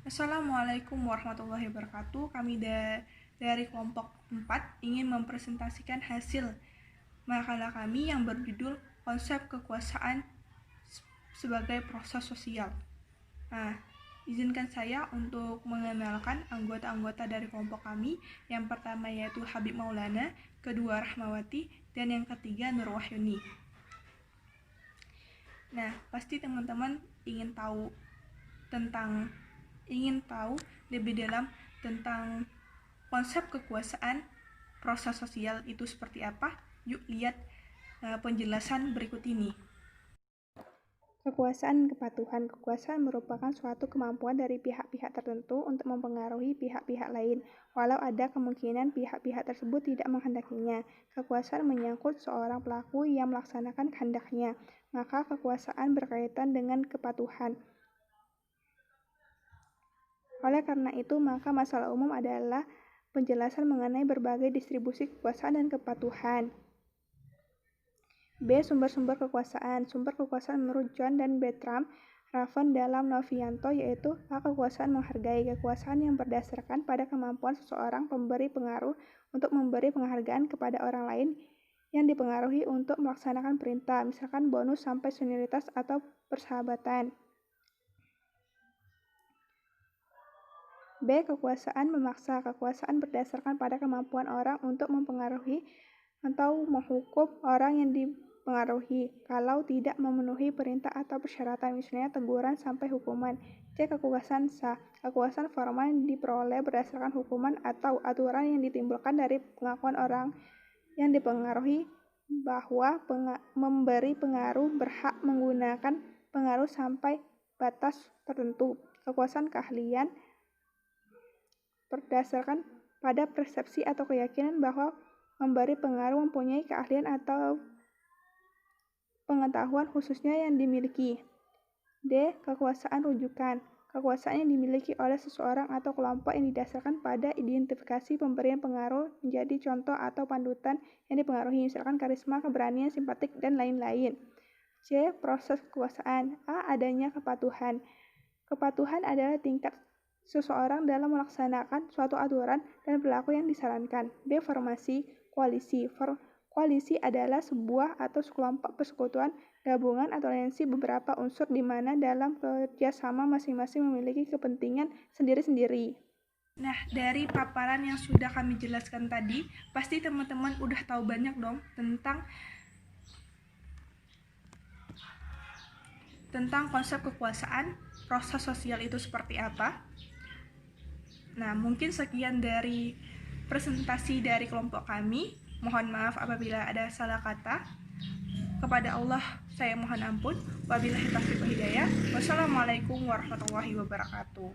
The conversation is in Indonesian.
Assalamualaikum warahmatullahi wabarakatuh. Kami dari kelompok 4 ingin mempresentasikan hasil makalah kami yang berjudul Konsep Kekuasaan sebagai Proses Sosial. Izinkan saya untuk mengenalkan anggota-anggota dari kelompok kami. Yang pertama yaitu Habib Maulana, kedua Rahmawati, dan yang ketiga Nur Wahyuni. Pasti teman-teman ingin tahu lebih dalam tentang konsep kekuasaan proses sosial itu seperti apa. Yuk lihat penjelasan berikut ini. Kekuasaan dan kepatuhan. Kekuasaan merupakan suatu kemampuan dari pihak-pihak tertentu untuk mempengaruhi pihak-pihak lain, walau ada kemungkinan pihak-pihak tersebut tidak menghendakinya. Kekuasaan menyangkut seorang pelaku yang melaksanakan kehendaknya, maka kekuasaan berkaitan dengan kepatuhan. Oleh karena itu, maka masalah umum adalah penjelasan mengenai berbagai distribusi kekuasaan dan kepatuhan. B. Sumber-sumber kekuasaan. Sumber kekuasaan menurut John dan Bertram Raven dalam Novianto yaitu A. Kekuasaan menghargai. Kekuasaan yang berdasarkan pada kemampuan seseorang pemberi pengaruh untuk memberi penghargaan kepada orang lain yang dipengaruhi untuk melaksanakan perintah, misalkan bonus sampai senioritas atau persahabatan. B. Kekuasaan memaksa. Kekuasaan berdasarkan pada kemampuan orang untuk mempengaruhi atau menghukum orang yang dipengaruhi kalau tidak memenuhi perintah atau persyaratan, misalnya teguran sampai hukuman. C. Kekuasaan sah. Kekuasaan formal yang diperoleh berdasarkan hukuman atau aturan yang ditimbulkan dari pengakuan orang yang dipengaruhi bahwa memberi pengaruh berhak menggunakan pengaruh sampai batas tertentu. Kekuasaan keahlian berdasarkan pada persepsi atau keyakinan bahwa memberi pengaruh mempunyai keahlian atau pengetahuan khususnya yang dimiliki. D. Kekuasaan rujukan. Kekuasaan yang dimiliki oleh seseorang atau kelompok yang didasarkan pada identifikasi pemberian pengaruh menjadi contoh atau panutan yang dipengaruhi, misalkan karisma, keberanian, simpatik, dan lain-lain. C. Proses kekuasaan. A. Adanya kepatuhan. Kepatuhan adalah tingkat seseorang dalam melaksanakan suatu aturan dan perilaku yang disarankan. D. Formasi koalisi. Koalisi adalah sebuah atau sekelompok persekutuan, gabungan atau aliansi beberapa unsur di mana dalam kerjasama masing-masing memiliki kepentingan sendiri-sendiri. Dari paparan yang sudah kami jelaskan tadi, pasti teman-teman udah tahu banyak dong tentang konsep kekuasaan, proses sosial itu seperti apa. Mungkin sekian dari presentasi dari kelompok kami. Mohon maaf apabila ada salah kata. Kepada Allah saya mohon ampun. Wabillahi taufiq wal hidayah. Wassalamualaikum warahmatullahi wabarakatuh.